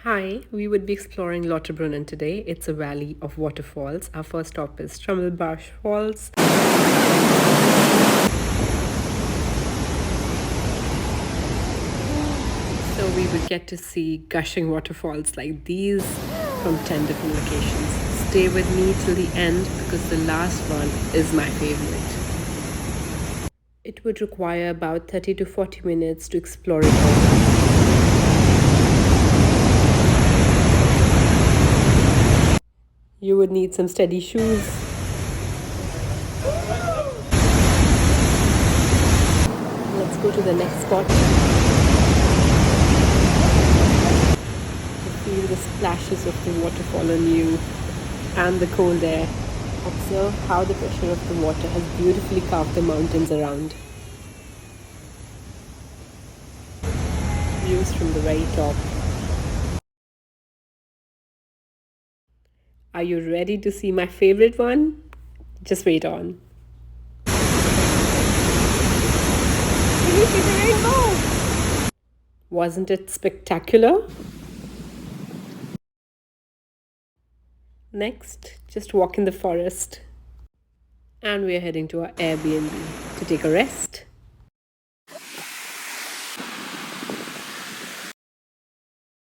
Hi, we would be exploring Lauterbrunnen today. It's a valley of waterfalls. Our first stop is Trummelbarsch Falls. So we would get to see gushing waterfalls like these from 10 different locations. Stay with me till the end because the last one is my favorite. It would require about 30 to 40 minutes to explore it all. You would need some steady shoes. Let's go to the next spot. To feel the splashes of the waterfall on you and the cold air. Observe how the pressure of the water has beautifully carved the mountains around. Views from the very top. Are you ready to see my favorite one? Just wait on. Can you see the rainbow? Wasn't it spectacular? Next, just walk in the forest. And we are heading to our Airbnb to take a rest.